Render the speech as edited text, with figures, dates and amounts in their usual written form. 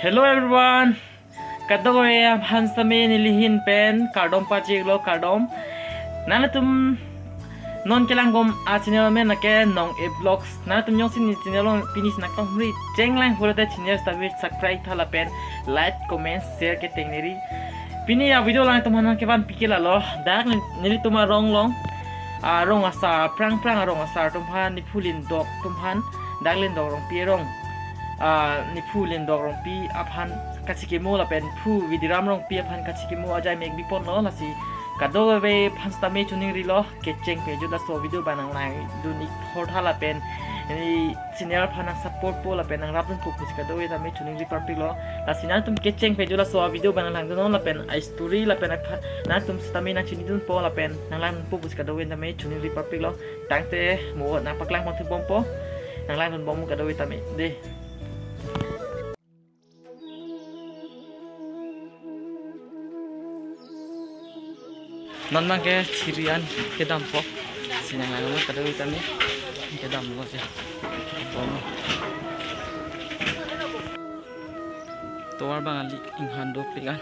Hello everyone. Kadoya hansame nilihin pen kardom pachik lo kardom. Nana tum non kelangom a channel men na ke nong e vlogs. Nana tum yong sin channel finish na kong ri chenglang hurate channel stabil subscribe thala pen like comment share ke tengneri. Pini ya video lang tum hanan ke ban pikila lo. Dak nili tuma rong long. Rong asa prang rong asa tum han ni phulin dok tum han daglin dok rong pi rong. Ni phulin dok rong pi aphan kachikimo la pen phu vidiram rong pi aphan kachikimo ajai mek bipon no la si kado ve phansta me chuning ri lo kecheng pe ju da so video banang nai dunik thortha la pen ni senior phana support po la pen ang rapun pu kus kado ve ta me chuning ri party lo la sinan tum kecheng pe ju la so video banang lang no la pen I story la pen na tum stami na chini dun po la pen nang lang pu kus kado ve ta me chuning ri party lo tangte mo na paklang mon thu bom po nang lang dun bom kado ve ta me de non mang ke sirian ke dampo sinang lang kada utami ke dampo sih toar bangali inghan do pigan